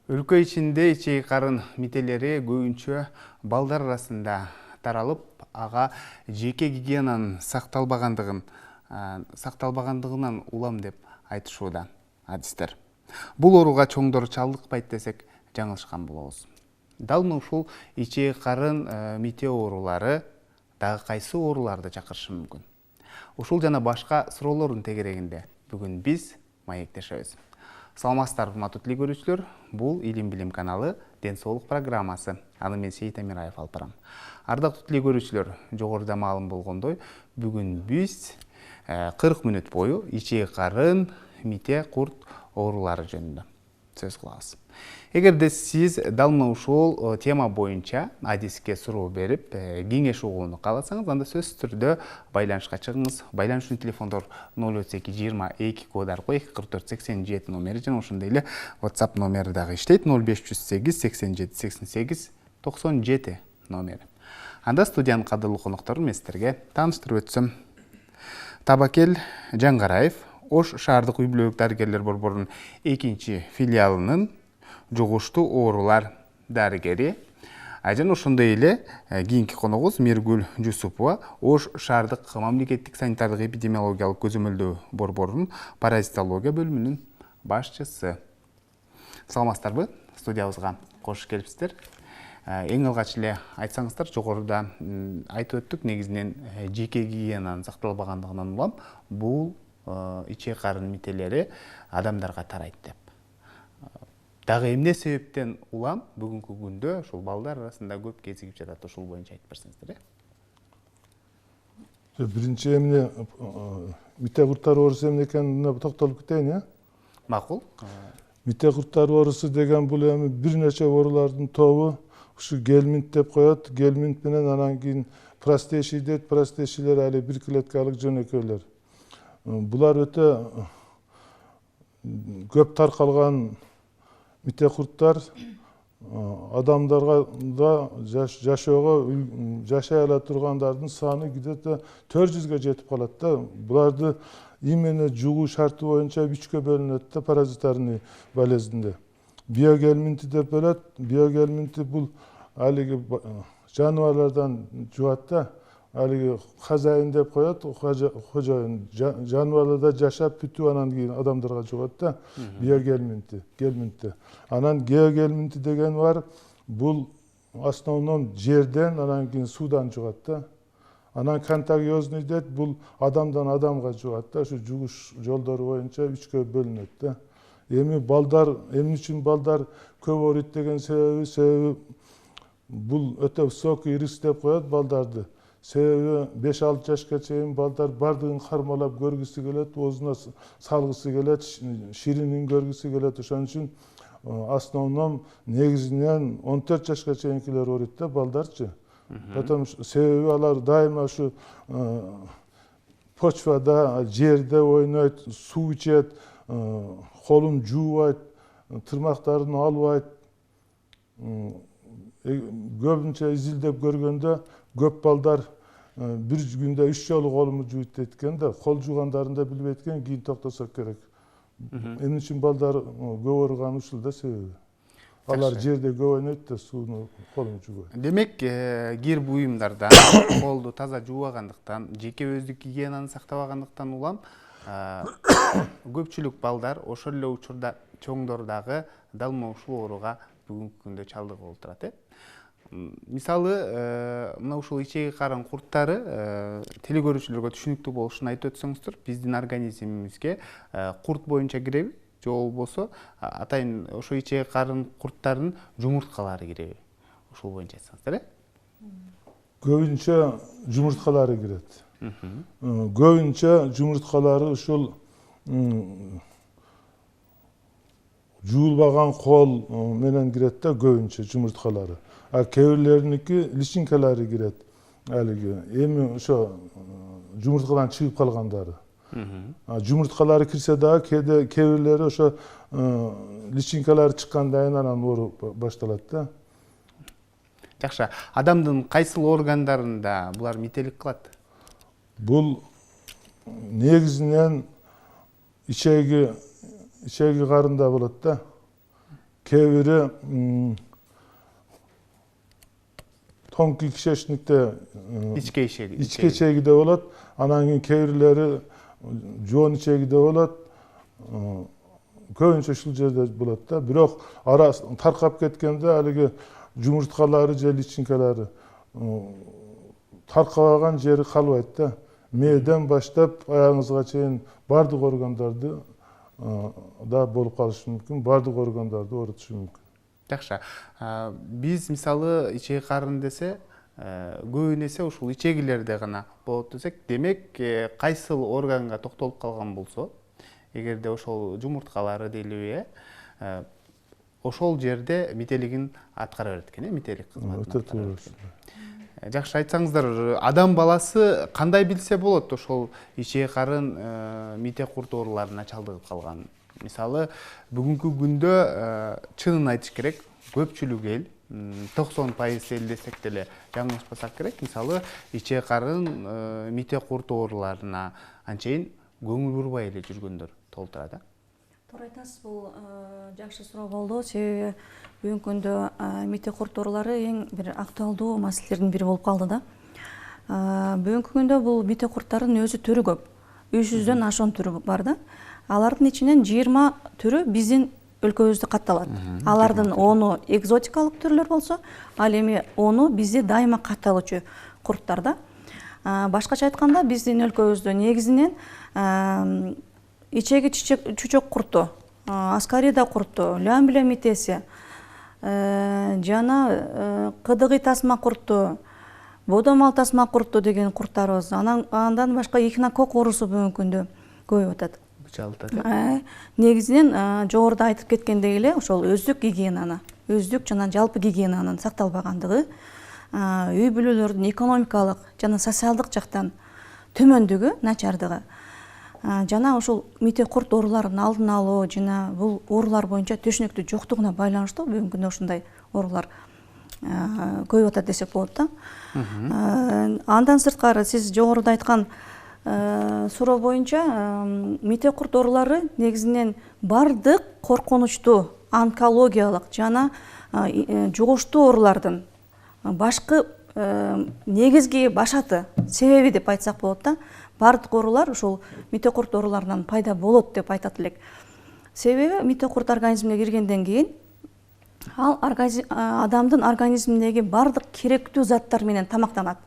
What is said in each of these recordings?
Өлкө ичинде ичеги карын мителери көбүнчө балдар арасында таралып, ага жеке гигиенанын сакталбагандыгынан улам деп айтышууда адистер. Бул ооруга чоңдор чалдыкпайт десек жаңылышкан болобуз. Дал мына ушул ичеги карын мите оорулары дагы кайсы ооруларды чакырышы мүмкүн? Ушул жана башка суроолордун тегерегинде бүгүн биз маектешебиз. Саламатсыздар, урматтуу телекөрүүчүлөр. Бул Илим Билим каналы Ден соолук программасы. Аны мен Сейит Амираев алып барам. Ардактуу телекөрүүчүлөр, жогоруда маалым болгондой, бүгүн биз 40 мүнөт бою ичеги карын, мите, курт оорулары жөнүндө сөз кылабыз. Эгерде сиз дал мына ушул тема боюнча адиске суроо берип, кеңеш угууну кааласаңыз, анда сөзсүз түрдө байланышка чыгыңыз. Байланышчу телефондор 032 22 код аркылуу 24487 номери жана ошондой эле WhatsApp номери дагы иштейт. 0508 87 88 97 номери. Анда студиянын кадырлуу конокторун мен сиздерге тааныштырып өтсөм. Табакел Жаңгараев, Ош шаардык үй-бүлөлүк дарыгерлер борборунун 2 филиалынын жугуштуу оорулар дарыгери. Жана ошондой эле кийинки коногубуз Миргүл Жусупова, Ош шаардык мамлекеттик санитардык эпидемиологиялык көзөмөлдөө борборунун паразитология бөлүмүнүн башчысы. Саламатсыздарбы? Студиябызга кош келипсиздер. Эң алгач эле айтсаңыздар, жогоруда айтып өттүк, негизинен жеке гигиенанын сакталбагандыгынан улам бул ичеги карын мителери адамдарга тарайт деп. Дагы эмне себептен улам бүгүнкү күндө ушул балдар арасында көп кезигип жатат? Ушул боюнча айтып берсеңиздер. Биринчи эмне мите курттар оорусу эмне экенине токтолуп кетейин, Макул. Мите курттар оорусу деген бул эми бир нече оорулардын тобу. Ушу гельминт деп коет. Гельминт менен анан кийин простейший дейт. Простейшийлер али бир клеткалык жөнөкөйлөр. Булар өтө көп таркалган мите курттар. Адамдарга да жашай ала тургандардын саны где-то 400ге жетип калат да. Буларды именно жугуу шарты боюнча 3кө бөлүнөт да, паразитарный болезньде. Биогельминти деп бөлөт. Биогельминти бул алиги жаныбарлардан жугат да. Алиги хозяин деп коет, хожоюн. Жаныбарларда жашап бүтүп анан кийин адамдарга жугат да. Биогельминти, гельминти. Анан геогельминти деген бар. Бул основном жерден, анан кийин суудан жугат да. Анан контагиозный дейт, бул адамдан адамга жугат да. Ушу жугуш жолдору боюнча 3кө бөлүнөт да. Эми балдар, эмне үчүн балдар көп ооруйт деген себеби бул өтө высокий риск деп коет балдарды. Себеби 5-6 жашка чейин балдар бардыгын кармалап көргүсү келет, оозуна салгысы келет, ширинин көргүсү келет. Ошон үчүн основном негизинен 14 жашка чейинкилер ооруйт да, балдарчы. Потому что себеби алар дайыма ушу почвада, жерде ойнойт, суу ичет, колун жуубайт, тырмактарын албайт. Көбүнчө изилдеп көргөндө көп балдар бир күндө 3 жолу колумду жууйт дейт экен да. Кол жуугандарын да билбейт экен, кийин токтосок керек. Эмне үчүн балдар көп ооруганы ушул да себеби. Алар жерде көп ойнойт да, сууну колун жуубайт. Демек, кир буюмдардан колду таза жуубагандыктан, жеке өздүк гигиенаны сактабагандыктан улам көпчүлүк балдар ошол эле учурда чоңдор дагы дал мына ушул ооруга бүгүнкү күндө чалдыгып отурат. Мисалы, мына ушул ичеги карын курттары телекөрүүчүлөргө түшүнүктүү болушун айтып өтсөңүздөр, биздин организмибизге курт боюнча киреби? Же болбосо атайын ошо ичеги карын курттардын жумурткалары киреби? Ушул боюнча айтсаңыздар. Көбүнчө жумурткалары кирет. Көбүнчө жумурткалары ушул жуулбаган кол менен кирет да, көбүнчө жумурткалары. А кээ бирлериники личинкалары кирет. Алиги эми ошо жумурткадан чыгып калгандары. Жумурткалары кирсе дагы кээ бирлери ошо личинкалары чыккандан кийин анан оору башталат да. Жакшы. Адамдын кайсыл органдарында булар мителик кылат? Бул негизинен ичеги карында болот да. кээ бири тонкий кишечникте ичке ишеги. ичке ичегиде болот. Анан кийин кээ бирлери жоон ичегиде болот. Көбүнчө ушул жерде болот да. Бирок ара таркап кеткенде алиги жумурткалары же личинкалары таркабаган жери калбайт да. Мээден баштап аягыңызга чейин бардык органдарды да болуп калышы мүмкүн, бардык органдарды оорутушу мүмкүн. Жакшы. Биз мисалы ичеги карын десе, көбүн эсе ушул ичегилерде гана болот десек, демек кайсыл органга токтолуп калган болсо, эгерде ошол жумурткалары дейлиби, ошол жерде мителигин аткара берет экен, мителик кызматын. Жакшы, айтсаңыздар, адам баласы кандай билсе болот ошол ичеги карын мите курт ооруларына чалдыгып калганын? Мисалы, бүгүнкү күндө чынын айтыш керек, көпчүлүк эл, 90% эл десек деле жаңылышпасак керек, мисалы, ичеги карын мите курт ооруларына анчейин көңүл бурбай эле жүргөндөр толтура да. Туура айтасыз, бул жакшы суроо болду. Себеби бүгүнкү күндө мите курт оорулары эң бир актуалдуу маселелердин бири болуп калды да. Бүгүнкү күндө бул мите курттардын өзү түрү көп. 300дөн ашуун түрү бар да. Алардын ичинен 20 түрү биздин өлкөбүздө катталат. Алардын 10 экзотикалык түрлөр болсо, ал эми 10 бизде дайыма катталуучу курттар да. Башкача айтканда, биздин өлкөбүздө негизинен ичеги чучок курту, аскарида курту, лямбля митеси, жана кыдыгый тасма курту, бодомал тасма курту деген курттарыбыз. Андан башка эхинокок оорусу бүгүнкү күндө көбөйүп атат. Негизинен жогоруда айтып кеткендей эле ошол өздүк гигиенаны, өздүк жана жалпы гигиенанын сакталбагандыгы, үй бүлөлөрдүн экономикалык жана социалдык жактан төмөндүгү, начардыгы, жана ушул мите курт ооруларын алдын алуу жана бул оорулар боюнча төшүнүктүү жоктугуна байланыштуу бүгүнкү күндө ушундай оорулар көбөйүп атат десек болот да. Андан сырткары сиз жогоруда айткан суроо боюнча мите курт оорулары негизинен бардык коркунучтуу онкологиялык жана жугуштуу оорулардын башкы негизги башаты себеби деп айтсак болот да. Бардык оорулар ушул мите курт ооруларынан пайда болот деп айтат элек. Себеби мите курт организмге киргенден кийин ал адамдын организминдеги бардык керектүү заттар менен тамактанат.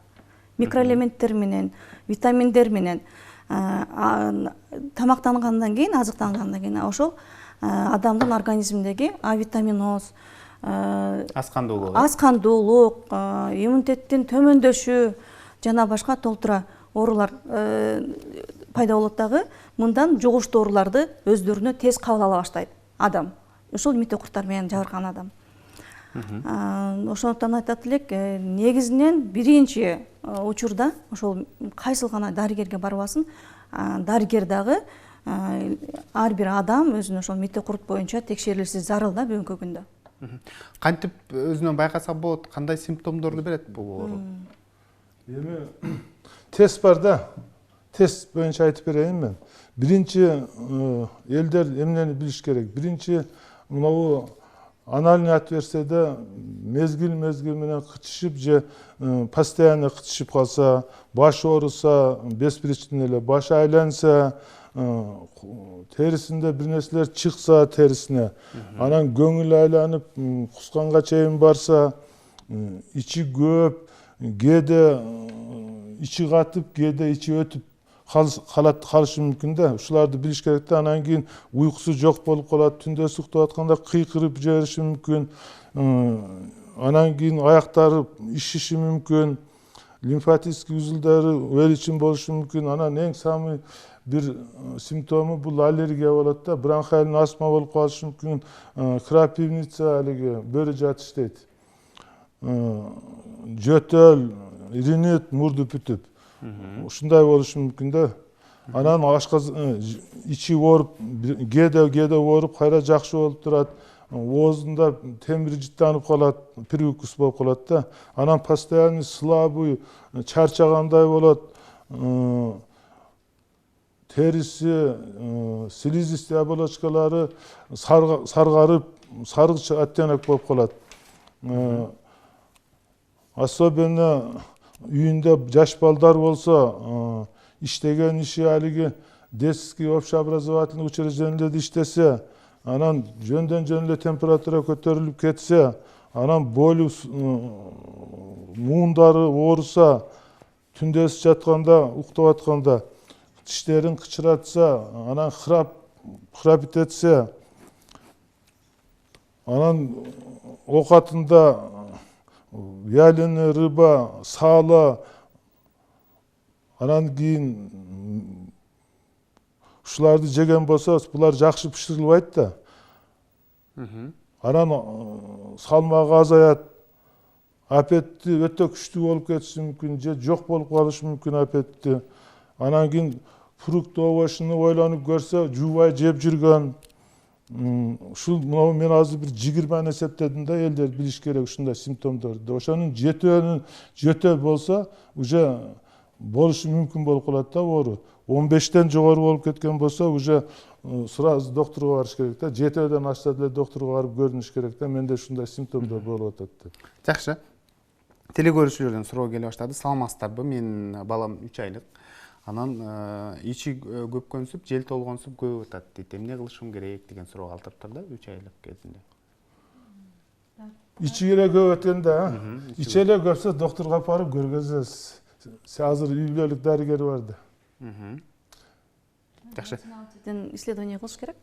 Микроэлементтер менен, витаминдер менен тамактангандан кийин, азыктангандан кийин ошол адамдын организминдеги авитаминоз, аскандуулук, иммунитеттин төмөндөшү жана башка толтура оорулар пайда болот дагы. Мындан жугуштуу ооруларды өздөрүнө тез кабыл ала баштайт адам. Ушул мите курттар менен жабыркаган адам. Ошондуктан айтат элек, негизинен биринчи учурда ошол кайсыл гана дарыгерге барбасын, дарыгер дагы ар бир адам өзүнө ошол мите курт боюнча текшерилиши зарыл да бүгүнкү күндө. Кантип өзүнөн байкаса болот, кандай симптомдорду берет бул оору? Эми тест бар да. Тест боюнча айтып берейин мен. Биринчи элдер эмнени билиш керек? Биринчи мынау анальный отверстияда мезгил менен кычышып же постоянно кычышып калса, баш ооруса, беспричинно эле баш айланса, терисинде бир нерселер чыкса терисине, анан көңүл айланып кусканга чейин барса, ичи көп, кээде ичи катып, кээде ичи өтүп калышы мүмкүн да. Ушуларды билиш керек да. Анан кийин уйкусу жок болуп калат, түндө суктап атканда кыйкырып жибериши мүмкүн. Анан кийин аяктары ишиши мүмкүн, лимфатический узулдары величин болушу мүмкүн. Анан эң самый бир симптому бул аллергия болот да. Бронхиальный астма болуп калышы мүмкүн, крапивница, алиги бөрү жатыш дейт. Жөтөл, ринит, мурду бүтүп. Ушундай болушу мүмкүн да. Анан ичи ооруп, кээде ооруп, кайра жакшы болуп турат. Оозунда темир жыттанып калат, привкус болуп калат да. Анан постоянно слабый, чарчагандай болот. Териси, слизистый оболочкалары саргарып, саргыч оттенок болуп калат. Особенно үйүндө жаш балдар болсо, иштеген иши алиги детский общеобразовательный учреждениелерде иштесе, анан жөндөн эле температура көтөрүлүп кетсе, анан бойлу муундары ооруса, түндөсү жатканда, уктап атканда тиштерин кычыратса, анан храпит этсе, анан оокатында вяленый рыба, сала, анан кийин ушуларды жеген болсо, булар жакшы бышырылбайт да. Анан салмагы азаят, аппетити өтө күчтүү болуп кетиши мүмкүн, же жок болуп калышы мүмкүн аппетити. Анан кийин фрукт овощуну ойлонуп көрсө, жуубай жеп жүргөн. Ушул мен азыр бир 20 эсептедим да, элдер билиш керек ушундай симптомдорду. Ошонун жетөө болсо, уже болушу мүмкүн болуп калат да оору. 15тен жогору болуп кеткен болсо, уже сразу докторго барыш керек да. Жетөөдөн ашса деле докторго барып көрүнүш керек да. Менде ушундай симптомдор болуп атат деп. Жакшы. Телекөрүүчүлөрдөн суроо келе баштады. Саламатсыздарбы? Менин балам 3 айлык. Анан ичи көпкөнсүп, жел толгонсуп көбүп атат дейт. Эмне кылышым керек деген суроо калтырыптыр да 3 айлык кезинде. Ичи эле көбүп атканда, ичи эле көпсө докторго алып барып көргөзөбүз. Азыр үй бүлөлүк дарыгер бар да. Жакшы. Исследование кылыш керек.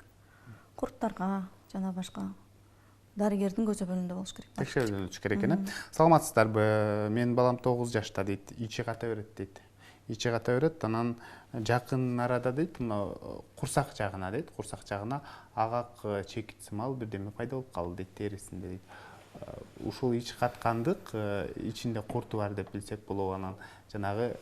Курттарга жана башка дарыгердин көзөмөлүндө болуш керек. Текшерүүлөнүш керек экен. Саламатсыздарбы? Менин балам 9 жашта дейт. Ичи ката берет дейт. Ичи ката берет, анан жакын арада дейт, мына курсак жагына дейт. Курсак жагына агак чекит сымал бирдеме пайда болуп калды дейт терисинде дейт. Ушул ичи каткандык ичинде курту бар деп билсек болобу, анан жанагы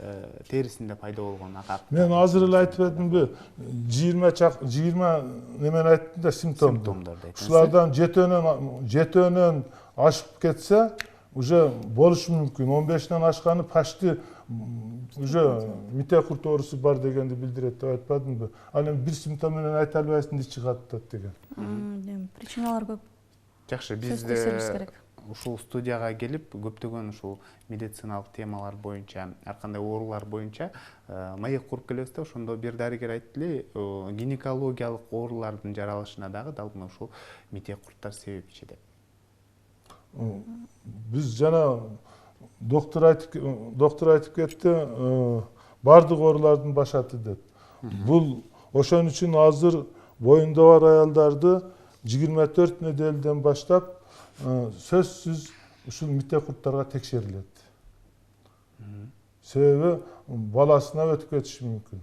терисинде пайда болгон агак. Мен азыр эле айтып этимби, 20 немени айттым да, симптомдор. Ушулардан жетөөнөн ашып кетсе, уже болушу мүмкүн. 15тен ашканы почти уже мите курт оорусу бар дегенди билдирет деп айтпадымбы? Ал эми бир симптом менен айта албайсың, ичи катат деген. Причиналар көп. Жакшы, биз ушул студияга келип көптөгөн ушул медициналык темалар боюнча, ар кандай оорулар боюнча маек куруп келебиз да, ошондо бир дарыгер айтты эле, гинекологиялык оорулардын жаралышына дагы дал мына ушул мите курттар себепчи деп. Биз жана доктор айтып кетти, бардык оорулардын башаты деп. Бул ошон үчүн азыр боюнда бар аялдарды 24 неделден баштап сөзсүз ушул мите курттарга текшерилет. Себеби баласына өтүп кетиши мүмкүн.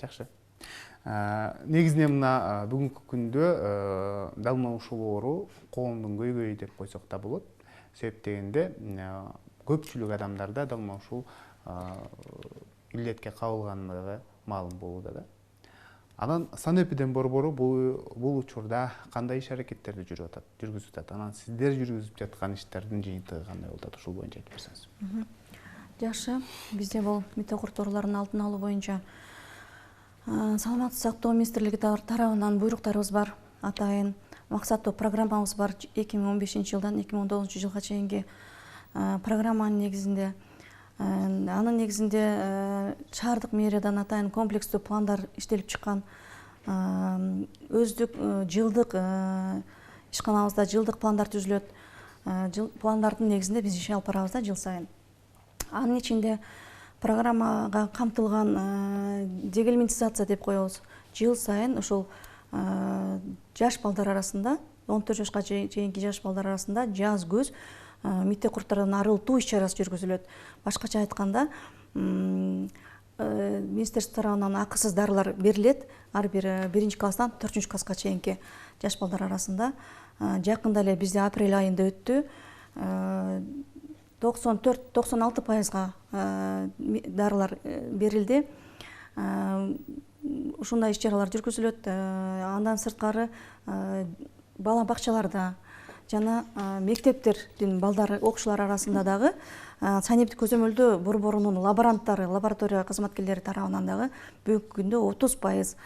Жакшы. Негизинен мына бүгүнкү күндө дал мына ушул оору коомдун көйгөйү деп койсок да болот. Себеп дегенде көпчүлүк адамдарда дал мына ушул илетке кабылгандыгы маалым болууда да. Анан Санэпиден борбору бул учурда кандай иш аракеттерди жүргүзүп атат? Анан сиздер жүргүзүп жаткан иштердин жыйынтыгы кандай болуп атат? Ушул боюнча айтып берсеңиз. Жакшы, бизде бул мите курт ооруларын алдын алуу боюнча саламаттык сактоо министрлиги тарабынан буйруктарыбыз бар. Атайын максаттуу программабыз бар. 2015-жылдан 2019 жылга чейинки программанын негизинде. Анын негизинде шаардык мэриядан атайын комплекстүү пландар иштелип чыккан. Өздүк жылдык ишканабызда жылдык пландар түзүлөт. Пландардын негизинде биз иш алып барабыз да жыл сайын. Анын ичинде программага камтылган дегельминтизация деп коебуз. Жыл сайын ушул жаш балдар арасында, 14 жашка чейинки жаш балдар арасында жаз көз мите курттардан арылтуу иш-чарасы жүргүзүлөт. Башкача айтканда, министерство тарабынан акысыз дарылар берилет. Ар бир 1-класстан 4-класска чейинки жаш балдар арасында. Жакында эле бизде апрель айында өттү. 94-96% дарылар берилди. Ушундай иш-чаралар жүргүзүлөт. Андан сырткары бала бакчаларда жана мектептердин балдары окуучулар арасында дагы санэптик көзөмөлдөө борборунун лаборанттары, лаборатория кызматкерлери тарабынан дагы бүгүнкү күндө 30%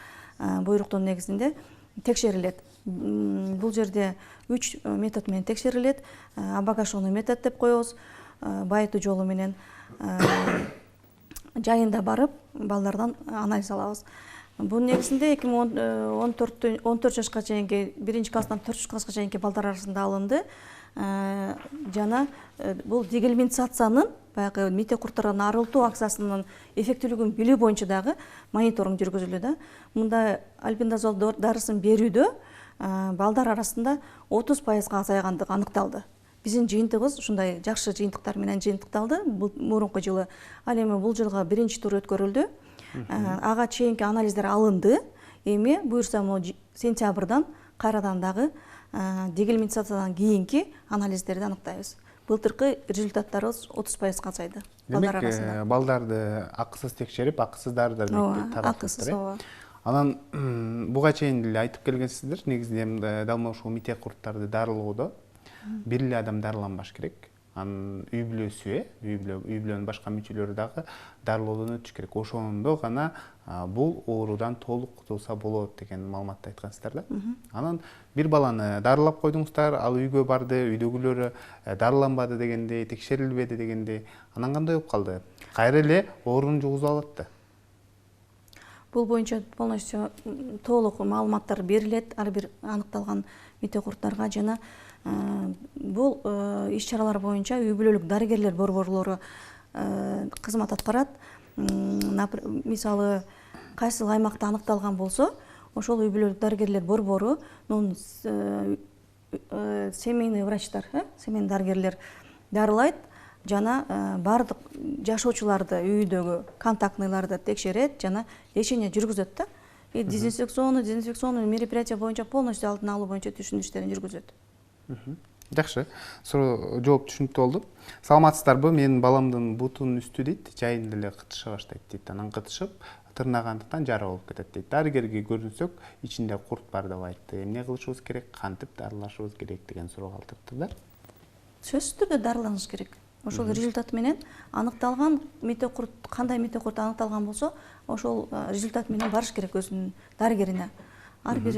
буйруктун негизинде текшерилет. Бул жерде 3 метод менен текшерилет. Обогащенный метод деп коебуз, байытуу жолу менен жайында барып балдардан анализ алабыз. Бунун негизинде 2014 жашка чейинки 1 класстан 4 класска чейинки балдар арасында алынды. Жана бул дегельминтациянын баягы мите курттардан арылтуу акциясынын эффектүүлүгүн билүү боюнча дагы мониторинг жүргүзүлүүдө. Мында альбендазол дарысын берүүдө балдар арасында 30% азайгандыгы аныкталды. Биздин жыйынтыгыбыз ушундай жакшы жыйынтыктар менен жыйынтыкталды мурунку жылы. Ал эми бул жылга 1 тур өткөрүлдү. Ага чейинки анализдер алынды. Эми буюрса сентябрдан кайрадан дагы дегельминтациядан кийинки анализдерди аныктайбыз. Былтыркы результаттарыбыз 30% азайды. Балдар арасында. Демек, балдарды акысыз текшерип, акысыз дары-дармекти таратыптыр. Акысыз, ооба. Анан буга чейин деле айтып келгенсиздер, негизинен дал ушул мите курттарды дарылоодо бир эле адам дарыланбаш керек. Анын үй бүлөсү, үй бүлөнүн башка мүчөлөрү дагы дарылоодон өтүш керек. Ошондо гана бул оорудан толук кутулса болот деген маалыматты айткансыздар да. Анан бир баланы дарылап койдуңуздар, ал үйгө барды, үйдөгүлөрү дарыланбады дегенде, текшерилбеди дегенде, анан кандай болуп калды? Кайра эле ооруну жугузуп алат да. Бул боюнча полностью толук маалыматтар берилет ар бир аныкталган мите курттарга жана бул иш-чаралар боюнча үй бүлөлүк дарыгерлер борборлору кызмат аткарат. Мисалы, кайсыл аймакта аныкталган болсо, ошол үй бүлөлүк дарыгерлер борбору, семейный врачтар, семейный дарыгерлер дарылайт жана бардык жашоочуларды үйдөгү контактныйларды текшерет жана лечение жүргүзөт да. Дезинфекционный мероприятия боюнча полностью алдын алуу боюнча түшүндүрүштөрүн жүргүзөт. Жакшы, жооп түшүнүктүү болду. Саламатсыздарбы? Менин баламдын бутунун үстү дейт, жайында эле кытыша баштайт дейт. Анан кытышып, тырнагандыктан жара болуп кетет дейт. Дарыгерге көрүнсөк, ичинде курт бар деп айтты. Эмне кылышыбыз керек, кантип дарылашыбыз керек деген суроо калтырыптыр. Сөзсүз түрдө дарыланыш керек. Ошол результат менен аныкталган мите курт, кандай мите курт аныкталган болсо, ошол результат менен барыш керек өзүнүн дарыгерине. Ар бир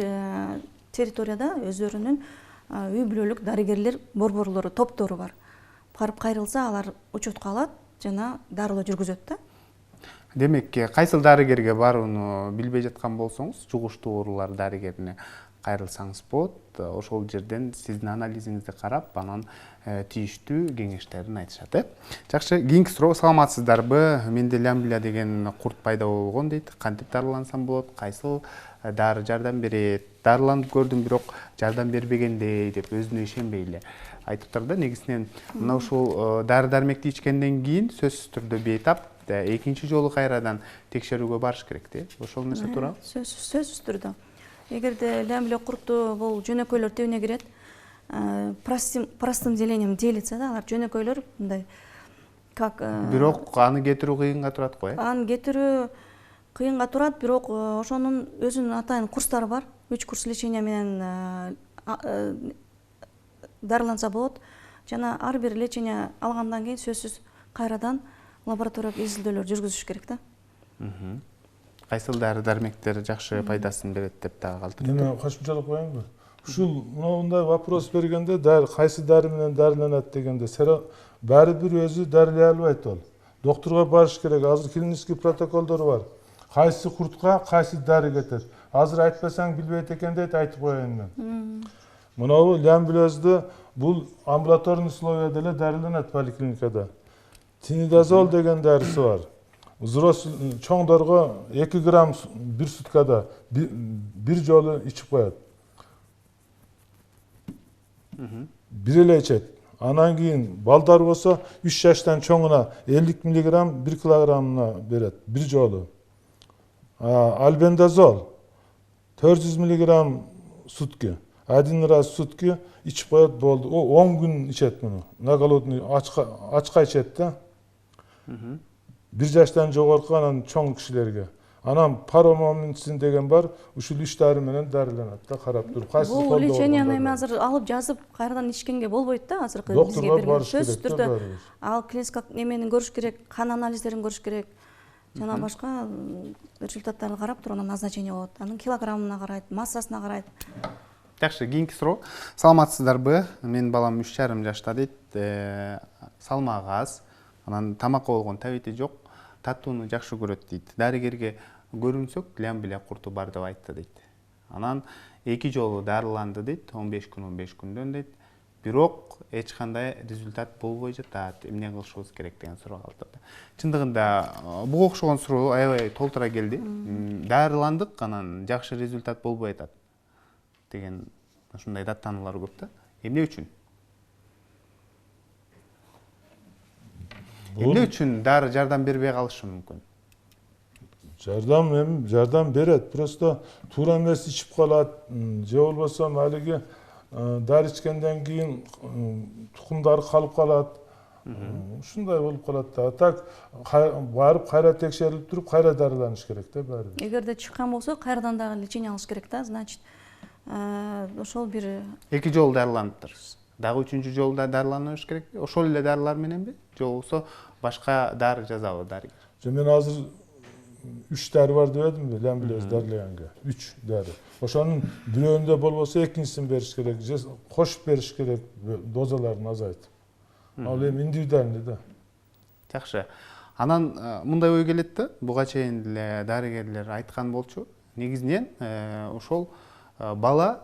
территорияда өздөрүнүн үй бүлөлүк дарыгерлер борборлору, топтору бар. Барып кайрылса, алар учетко алат жана дарылоо жүргүзөт да. Демек, кайсыл дарыгерге барууну билбей жаткан болсоңуз, жугуштуу оорулар дарыгерине кайрылсаңыз болот. Ошол жерден сиздин анализиңизди карап, анан тийиштүү кеңештерин айтышат. Жакшы, кийинки суроо, саламатсыздарбы? Менде лямбля деген курт пайда болгон дейт. Кантип дарылансам болот? Кайсыл дары жардам берет? Дарыланып көрдүм, бирок жардам бербегендей деп өзүнө ишенбей эле айтыптыр да. Негизинен мына ушул дары-дармекти ичкенден кийин сөзсүз түрдө бейтап экинчи жолу кайрадан текшерүүгө барыш керек де. Ошол нерсе туурабы? Сөзсүз түрдө. Эгерде лямбля курту бул жөнөкөйлөр тибине кирет, простым делением делится да, алар жөнөкөйлөр мындай как бирок аны кетирүү кыйынга турат го, Аны кетирүү кыйынга турат, бирок ошонун өзүнүн атайын курстары бар. 3 курс лечения менен дарыланса болот. Жана ар бир лечение алгандан кийин сөзсүз кайрадан лабораториялык изилдөөлөр жүргүзүш керек да. Кайсыл дары-дармектер жакшы пайдасын берет деп дагы калтырып. Эми кошумчалап коеюнбу? Ушул мындай вопрос бергенде, кайсы дары менен дарыланат дегенде, баары бир өзү дарылай албайт ол. Докторго барыш керек. Азыр клинический протоколдор бар. Кайсы куртка кайсы дары кетет. Азыр айтпасаң билбейт экен дейт, айтып коеюн мен. Мынабу лямблезди бул амбулаторный условияда эле дарыланат поликлиникада. Тинидазол деген дарысы бар. Чоңдорго 2 грамм бир суткада бир жолу ичип коет. Бир эле ичет. Анан кийин балдар болсо 3 жаштан чоңуна 50 мг 1 килограммына берет бир жолу. Альбендазол 400 мг сутки. 1 раз в сутки ичип коет болду. О 10 күн ичет муну. На голодный ачка ичет да. 1 жаштан жогорку анан чоң кишилерге. Анан паромомицин деген бар, ушул 3 дары менен дарыланат да, карап туруп. Бул леченияны эми азыр алып жазып кайрадан ичкенге болбойт да, азыркы бизге берген сөзсүз түрдө. Ал клиникалык неменин көрүш керек, кан анализдерин көрүш керек. Жана башка результаттарды карап туруп анан назначение болот. Анын килограммына карайт, массасына карайт. Жакшы, кийинки суроо. Саламатсыздарбы? Менин балам 3,5 жашта дейт. Салмагы аз, анан тамакка болгон табити жок, татууну жакшы көрөт дейт. Дарыгерге көрүнсөк, лям-биле курту бар деп айтты дейт. Анан 2 жолу дарыланды дейт, 15 күндөн дейт. Бирок эч кандай результат болбой жатат. Эмне кылышыбыз керек деген суроо калтырды. Чындыгында буга окшогон суроо аябай толтура келди. Дарыландык, анан жакшы результат болбой атат деген ушундай даттануулар көп да. Эмне үчүн? Эмне үчүн дары жардам бербей калышы мүмкүн? Жардам берет. Просто туура эмес ичип калат, же болбосо алиги дары ичкенден кийин тукумдары калып калат. Ушундай болуп калат да. Так барып кайра текшерилип туруп, кайра дарыланыш керек да баары. Эгерде чыккан болсо, кайрадан дагы лечение алыш керек да. Значит, ошол бир 2 жолу дарыланыптырсыз. Дагы 3-чү жолу да дарыланыш керек. Ошол эле дарылар мененби? Же болбосо башка дары жазабы дарыгер? Мен азыр 3 дары бар дебедимби, лям-билез дарылаганга. 3 дары. Ошонун бирөөнүндө болбосо экинчисин бериш керек, же кошуп бериш керек, дозаларын азайтып. Ал эми индивидуальный да. Жакшы. Анан мындай ой келет да, буга чейин деле дарыгерлер айткан болчу. Негизинен ошол бала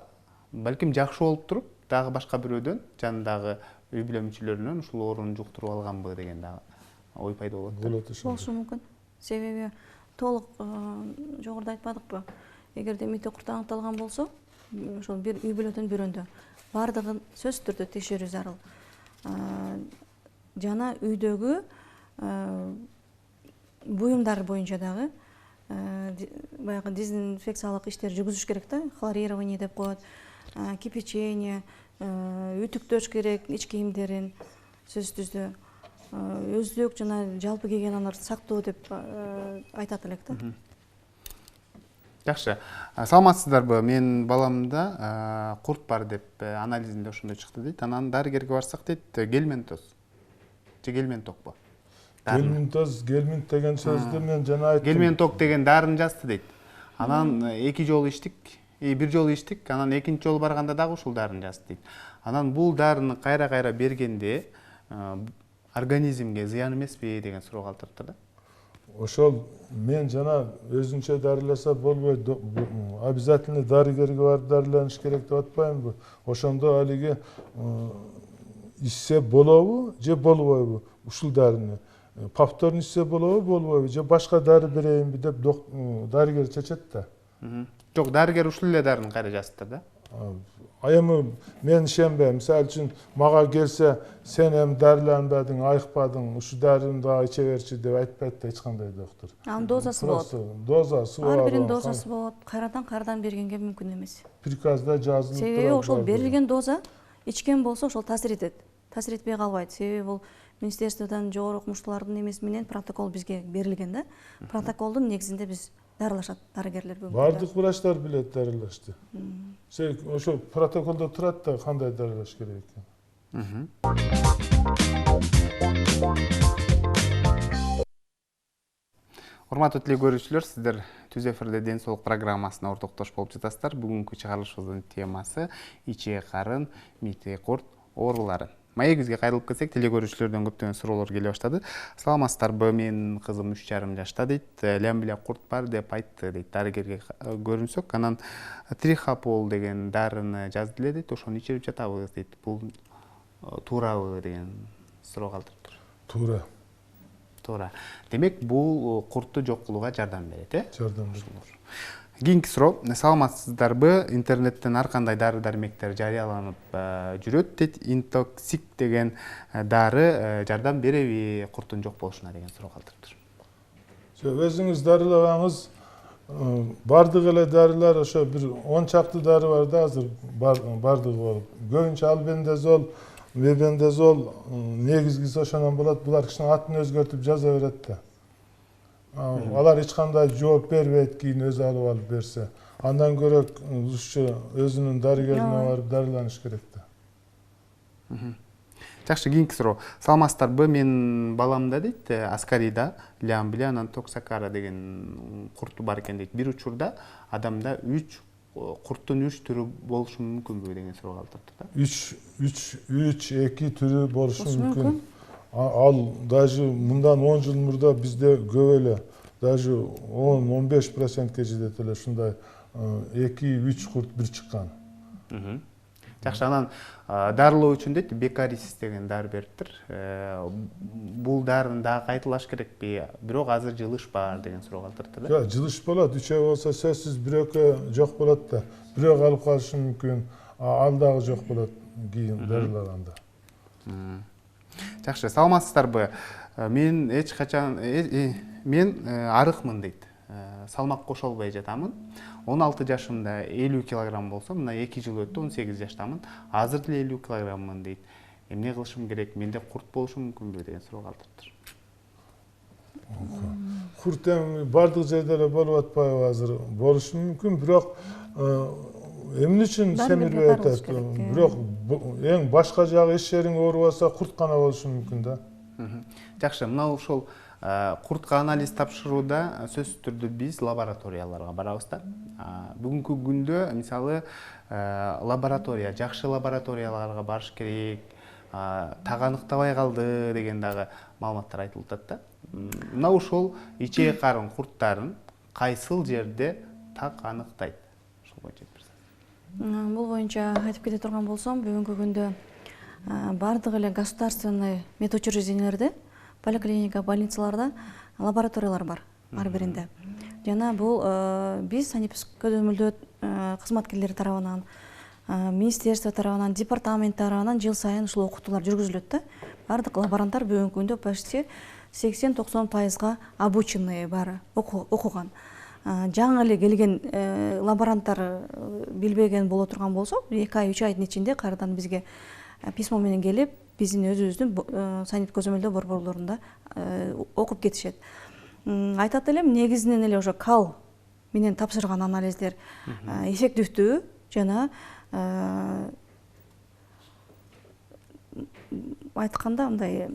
балким жакшы болуп туруп, дагы башка бирөөдөн, жанындагы үй бүлө мүчөлөрүнөн ушул оорууну жуктуруп алганбы деген дагы ой пайда болот. болушу мүмкүн. Себеби толук жогоруда айтпадыкпы? Эгерде метеокурт аныкталган болсо, ошол бир үй бүлөдөн бирөөндө бардыгын сөзсүз түрдө текшерүү зарыл. Жана үйдөгү буюмдар боюнча дагы баягы дезинфекциялык иштер жүргүзүш керек да, хлорирование деп коет, кипячение, үтүктөш керек ич кийимдерин, сөзсүз түрдө өздүк жана жалпы гигиенаны сактоо деп айтат элек да. Жакшы. Саламатсыздарбы? Менин баламда курт бар деп анализинде ошондой чыкты дейт. Анан дарыгерге барсак дейт, гельминтоз. Же гельминтокпу? Гельминт деген сөздү мен жана айттым. Гельминток деген дарыны жазды дейт. Анан 2 жолу ичтик, 1 жолу ичтик, анан экинчи жолу барганда дагы ушул дарыны жазды дейт. Анан бул дарыны кайра бергенде организмге зыян эмеспи деген суроо калтырды да. Ошол мен жана өзүнчө дарыласа болбойт, обязательно дарыгерге барып дарыланыш керек деп атпаймынбы? Ошондо алиги ичсе болобу же болбойбу ушул дарыны? Повторно ичсе болобу болбойбу же башка дары берейинби деп дарыгер чечет да. Жок, дарыгер ушул эле дарыны кайра жазыптыр да. Эми мен ишенбейм. Мисалы үчүн мага келсе, сен эми дарыланбадың, айыкпадың, ушу дарыны дагы иче берчи деп айтпайт да эч кандай доктор. Анын дозасы болот. Дозасы бар. Ар биринин дозасы болот. Кайрадан бергенге мүмкүн эмес. Приказда жазылып турат. Себеби ошол берилген доза ичкен болсо ошол таасир этет. Таасир этпей калбайт. Себеби бул министерстводон жогору окумуштуулардын эмеси менен протокол бизге берилген да. Протоколдун негизинде биз дарылашат дарыгерлер бүгүн. Бардык врачтар билет дарылашты. Ошо протоколдо турат да кандай дарылаш керек экен. Урматтуу теле көрүүчүлөр, сиздер Түз эфирде ден соолук программасына ортоктош болуп жатасыздар. Бүгүнкү чыгарылышыбыздын темасы ичек карын, метеокурт оорулары. Маегибизге кайрылып кетсек, теле көрүүчүлөрдөн көптөгөн суроолор келе баштады. Саламатсыздарбы? Менин кызым 3,5 жашта дейт. Лям-биле курт бар деп айтты дейт. Дарыгерге көрүнсөк, анан трихопол деген дарыны жазды эле дейт. Ошону ичирип жатабыз дейт. Бул туурабы деген суроо калтырып тура. Демек, бул куртту жок кылууга жардам берет, Жардам берет. Кийинки суроо. Саламатсыздарбы? Интернеттен ар кандай дары-дармектер жарыяланып жүрөт дейт. Интоксик деген дары жардам береби курттун жок болушуна деген суроо калтырыптыр. Өзүңүз дарылагаңыз бардык эле дарылар ошо бир 10 чакты дары бар да азыр бардыгы болуп. Көбүнчө албендазол, мебендазол негизгиси ошондон болот. Булар кичине атын өзгөртүп жаза берет да. Алар эч кандай жооп бербейт, кийин өзү алып берсе. Андан көрө ушу өзүнүн дарыгерине барып дарыланыш керек да. Жакшы, кийинки суроо. Саламатсыздарбы? Менин баламда дейт, аскарида, лям-биле, анан токсакара деген курту бар экен дейт. Бир учурда адамда 3 курттун 3 түрү болушу мүмкүнбү деген суроо калтырды да. 2 түрү болушу мүмкүн. Ал даже мындан 10 жыл мурда бизде көп эле, даже 10-15%ке жетет эле ушундай 2-3 курт бир чыккан. Жакшы, анан дарылоо үчүн дейт бекарис деген дары бериптир. Бул дарыны дагы кайталаш керекпи? Бирок азыр жылыш бар деген суроо калтырды да. Жылыш болот, 3 ай болсо сөзсүз бирөккө жок болот да. Бирок алып калышы мүмкүн, ал дагы жок болот кийин дарылаганда. Жакшы, саламатсыздарбы? Мен эч качан мен арыкмын дейт. Салмак кошо албай жатамын. 16 жашымда 50 килограмм болсо, мына 2 жыл өттү, 18 жаштамын. Азыр деле 50 килограмммын дейт. Эмне кылышым керек? Менде курт болушу мүмкүнбү деген суроо калтырды. Курт эми бардык жерде эле болуп атпайбы азыр? Болушу мүмкүн, бирок эмне үчүн семирбей атат? Бирок эң башка жагы эч жериң оорубаса курт гана болушу мүмкүн да. Жакшы, мына ошол куртка анализ тапшырууда сөзсүз түрдө биз лабораторияларга барабыз да. Бүгүнкү күндө мисалы лаборатория, жакшы лабораторияларга барыш керек, так аныктабай калды деген дагы маалыматтар айтылып атат да. Мына ошол ичек карын курттарын кайсыл жерде так аныктайт? Ошол боюнча айтып берсеңиз. Бул боюнча айтып кете турган болсом, бүгүнкү күндө бардык эле государственный медучреждениялерде, поликлиника, больницаларда лабораториялар бар, ар биринде. Жана бул биз санэпис көзөмөлдөө кызматкерлери тарабынан, министерство тарабынан, департамент тарабынан жыл сайын ушул окутуулар жүргүзүлөт да. Бардык лаборанттар бүгүнкү күндө почти 80-90%га обученный баары окуган. Жаңы эле келген лаборанттар билбеген боло турган болсо, 2 ай, 3 айдын ичинде кайрадан бизге письмо менен келип, биздин өзүбүздүн санэпис көзөмөлдөө борборлорунда окуп кетишет. Айтат элем, негизинен эле ошо кал менен тапшырган анализдер эффективдүү жана айтканда мындай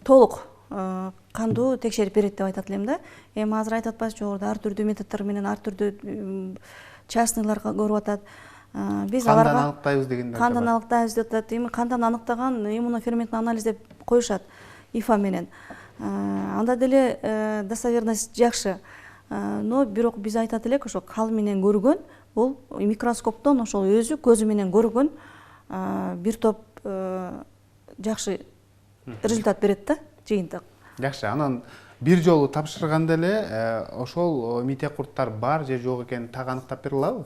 толук кандуу текшерип берет деп айтат элем да. Эми азыр айтып атпайбыз, жогоруда ар түрдүү методдор менен ар түрдүү частныйлар көрүп атат. Биз аларга кандан аныктайбыз деген кандан аныктайбыз деп атат. Эми кандан аныктаган иммуноферментный анализ деп коюшат ИФА менен. Анда деле достоверность жакшы. Но бирок биз айтат элек, ошо кал менен көргөн, бул микроскоптон ошол өзү көзү менен көргөн бир топ жакшы результат берет да, жыйынтык. Жакшы, анан бир жолу тапшырганда эле ошол мите курттар бар же жок экенин так аныктап бере алабы?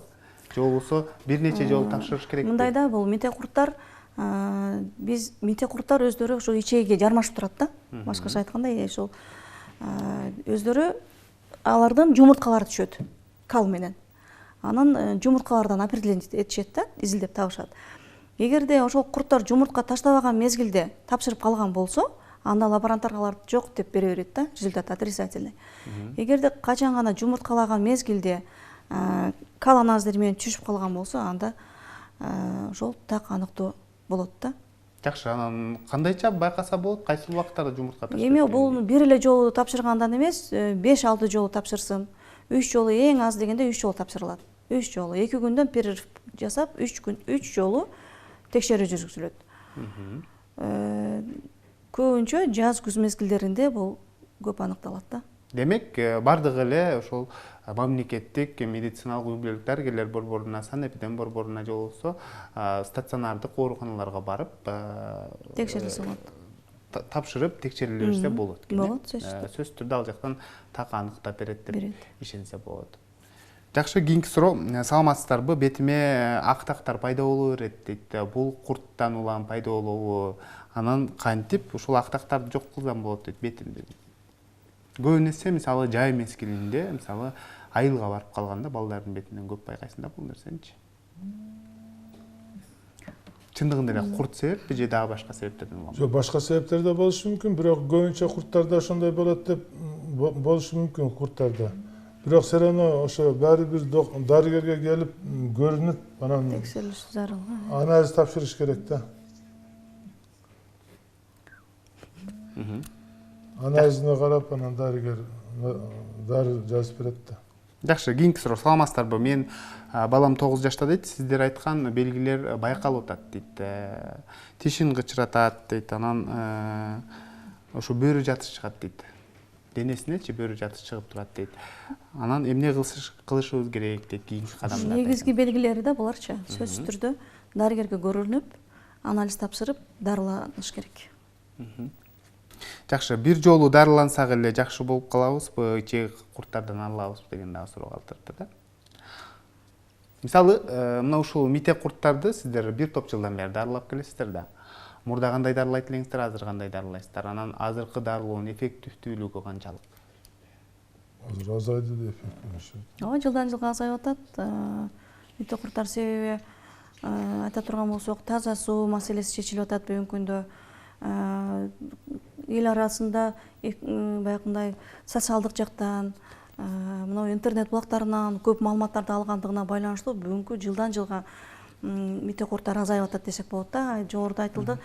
Же болбосо бир нече жолу тапшырыш керекпи? Мындай да, бул мите курттар биз мите курттар өздөрү ошо ичегиге жармашып турат да. Башкача айтканда, ошол өздөрү алардын жумурткалары түшөт кал менен. Анан жумурткалардан определение этишет да, изилдеп табышат. Эгерде ошол курттар жумуртка таштабаган мезгилде тапшырып калган болсо, анда лаборанттар аларды жок деп бере берет да, результат отрицательный. Эгерде качан гана жумурткалаган мезгилде кал анализдери менен түшүп калган болсо, анда ошол так аныктоо болот да. Жакшы, анан кандайча байкаса болот? Кайсы убакыттарда жумуртка таштайт? Эми бул бир эле жолу тапшыргандан эмес, 5-6 жолу тапшырсын. 3 жолу эң аз дегенде 3 жолу тапшырылат. 3 жолу, 2 күндөн перерыв жасап, 3 жолу текшерүү жүргүзүлөт. Көбүнчө жаз күз мезгилдеринде бул көп аныкталат да. Демек, бардык эле ошол мамлекеттик медициналык үй-бүлөлүк дарыгерлер борборуна, санэпидем борборуна же болбосо стационардык ооруканаларга барып Текшерилсе болот. Тапшырып текшериле берсе болот. Болот, сөзсүз түрдө ал жактан так аныктап берет деп ишенсе болот. Жакшы, кийинки суроо, саламатсыздарбы? Бетиме ак тактар пайда боло берет дейт. Бул курттан улам пайда болобу? Анан кантип ушул ак тактарды жок кылсам болот дейт бетимде. Көбүн эсе мисалы жай мезгилинде, мисалы айылга барып калганда балдардын бетинен көп байкайсың да бул нерсеничи. Чындыгында эле курт себеппи же дагы башка себептерден болобу? Жок, башка себептер да болушу мүмкүн, бирок көбүнчө курттарда ошондой болот деп болушу мүмкүн курттарда. Бирок все равно ошо баары бир дарыгерге келип көрүнүп, анан Текшерилиш зарыл. анализ тапшырыш керек да. Анализине карап, анан дарыгер дары жазып берет да. Жакшы, кийинки суроо. Саламатсыздарбы? Мен балам 9 жашта дейт. Сиздер айткан белгилер байкалып атат дейт. Тишин кычыратат дейт. Анан ошо бөрү жатыш чыгат дейт. Денесинечи бөрү жатыш чыгып турат дейт. Анан эмне кылышыбыз керек дейт кийинки кадамдар. Негизги белгилери да буларчы. Сөзсүз түрдө дарыгерге көрүнүп, анализ тапшырып, дарыланыш керек. Жакшы, бир жолу дарылансак эле жакшы болуп калабызбы, ичеги курттардан арылабызбы деген дагы суроо калтырды да. Мисалы, мына ушул митек курттарды сиздер бир топ жылдан бери дарылап келесиздер да. Мурда кандай дарылайт элеңиздер, азыр кандай дарылайсыздар? Анан азыркы дарылоонун эффективдүүлүгү канчалык? Азыр азайды да эффективдүүлүгү. Ооба, жылдан жылга азайып атат. Митек курттар себеби айта турган болсок, таза суу маселеси чечилип атат бүгүнкү күндө. Эл арасында баягындай социалдык жактан, мына интернет булактарынан көп маалыматтарды алгандыгына байланыштуу бүгүнкү жылдан жылга митек курттар азайып атат десек болот да. Жогоруда айтылды.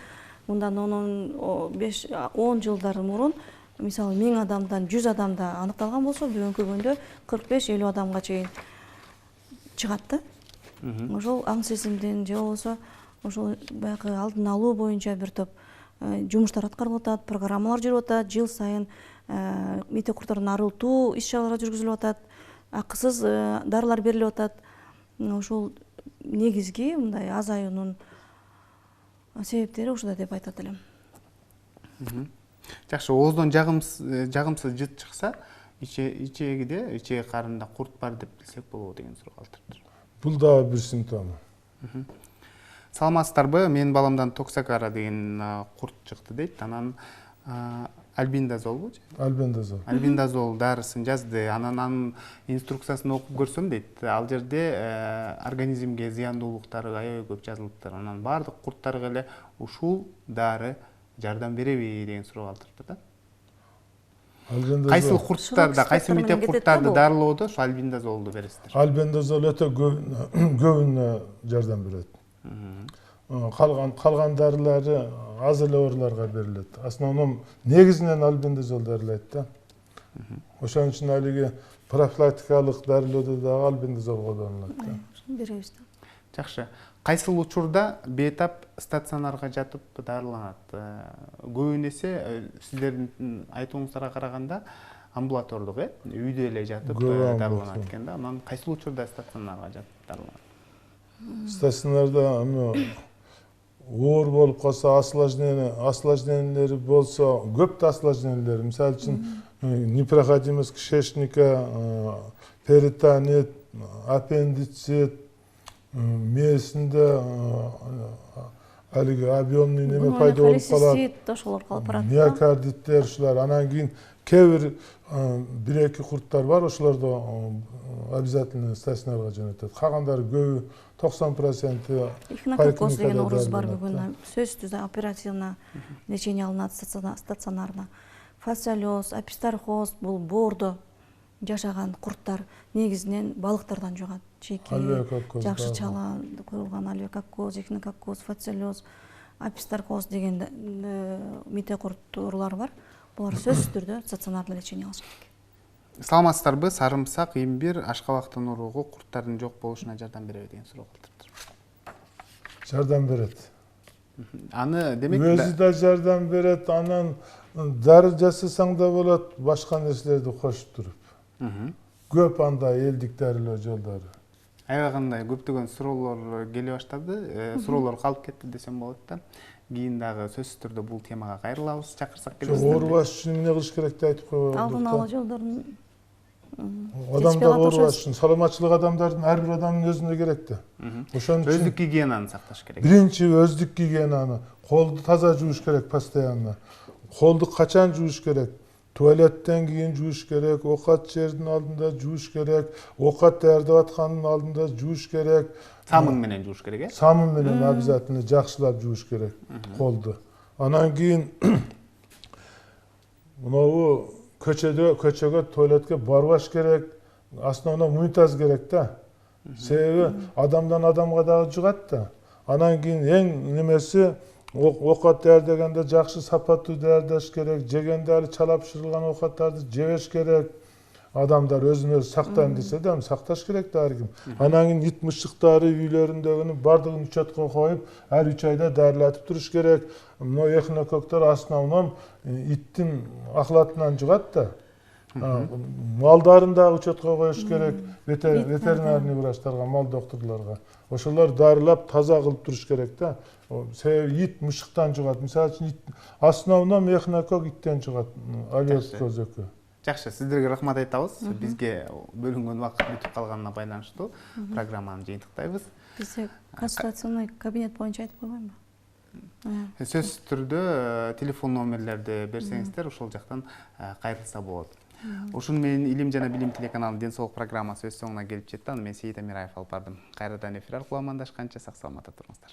Мындан 10 жылдар мурун мисалы 1000 адамдан 100 адамда аныкталган болсо, бүгүнкү күндө 45-50 адамга чейин чыгат да. Ошол аң сезимден же болбосо ошол баягы алдын алуу боюнча бир топ жумуштар аткарылып атат, программалар жүрүп атат. Жыл сайын митек курттардан арылтуу иш-чаралар жүргүзүлүп атат, акысыз дарылар берилип атат. Ошол негизги мындай азаюунун себептери ушуда деп айтат элем. Жакшы, ооздон жагымсыз жыт чыкса, ичегиде, ичеги карында курт бар деп билсек болобу деген суроо калтырды. Бул дагы бир симптом. Саламатсыздарбы? Менин баламдан токсокара деген курт чыкты дейт. Анан альбендазолбу? Альбендазол дарысын жазды. Анан инструкциясын окуп көрсөм дейт. Ал жерде организмге зыяндуулуктары аябай көп жазылыптыр. Анан баардык курттарга эле ушул дары жардам береби деген суроо калтырды да. Кайсыл курттарда, кайсы митек курттарды дарылоодо ошо альбендазолду бересиздер? Альбендазол өтө көбүнө жардам берет. Калган дарылары аз эле ооруларга берилет. Основном негизинен альбендазол дарылайт да. Ошон үчүн алиги профилактикалык дарылоодо дагы альбендазол колдонулат да. Беребиз да. Жакшы. Кайсыл учурда бейтап стационарга жатып дарыланат? Көбүн эсе сиздердин айтууңуздарга караганда амбулатордук, үйдө эле жатып дарыланат экен да. Анан кайсыл учурда стационарга жатып дарыланат? Стационарда оор болуп калса, осложнениялери болсо, көп да осложнениялер. Мисалы үчүн непроходимость кишечника, перитонит, аппендицит, мээсинде алиги объемный неме пайда болуп калат. Ошолор калып барат. Миокардиттер ушулар. Анан кийин кээ бир 2 курттар бар, ошолорду обязательно стационарга жөнөтөт. Калгандары көбү 90% эхинококоз деген ооруз бар бүгүн. Сөзсүз оперативно лечение алынат стационарна. Фасциолез, апистархоз бул боордо жашаган курттар негизинен балыктардан жугат. Чеки, жакшы чала коюлган альвеококоз, эхинококоз, фасциолез, апистархоз деген митек курттар бар. Булар сөзсүз түрдө стационарда лечение алыш керек. Саламатсыздарбы? Сарымсак, имбир, ашкабактын уругу курттардын жок болушуна жардам береби деген суроо калтырды. Жардам берет. Аны демек өзү да жардам берет, анан дары жасасаң да болот, башка нерселерди кошуп туруп. Көп андай элдик дарылоо жолдору. Аябай кандай көптөгөн суроолор келе баштады. Суроолор калып кетти десем болот да. Кийин дагы сөзсүз түрдө бул темага кайрылабыз, чакырсак келесиздер. Оорубаш үчүн эмне кылыш керек деп айтып коелу. Алдын алуу жолдорун адамдар оорубаш үчүн, саламатчылык адамдардын ар бир адамдын өзүнө керек да. Ошон үчүн өздүк гигиенаны сакташ керек. Биринчи өздүк гигиенаны, колду таза жууш керек постоянно. Колду качан жууш керек? Туалеттен кийин жууш керек, оокат жердин алдында жууш керек, оокат даярдап аткандын алдында жууш керек. Самын менен жууш керек, э? Самын менен обязательно жакшылап жууш керек колду. Анан кийин мынабу көчөгө, туалетке барбаш керек. Основно унитаз керек да. Себеби адамдан адамга дагы жугат да. Анан кийин эң немеси оокат даярдаганда жакшы сапаттуу даярдаш керек. Жегенде али чалап бышырылган оокаттарды жебеш керек. адамдар өзүн өзү сактайм десе да сакташ керек да ар ким. Анан кийин ит мышыктары үйлөрүндөгүнү бардыгын учетко коюп, ар 3 айда дарылатып туруш керек. Мына эхинококтор основном иттин акылатынан жугат да. Малдарын дагы учетко коюш керек, ветеринарный врачтарга, мал доктурларга. Ошолор дарылап таза кылып туруш керек да. Себеби ит мышыктан жугат. Мисалы үчүн основном эхинокок иттен жугат, алиос көзөкү. Жакшы, сиздерге рахмат айтабыз. Бизге бөлүнгөн убакыт бүтүп калганына байланыштуу программаны жыйынтыктайбыз. Бизде консультационный кабинет боюнча айтып койбойнбу? Сөзсүз түрдө телефон номерлерди берсеңиздер, ошол жактан кайрылса болот. Ушуну менен Илим жана билим телеканалынын ден соолук программасы өз соңуна келип жетти. Аны мен Сейит Амираев алып бардым. Кайрадан эфир аркылуу амандашканча сак саламатта туруңуздар.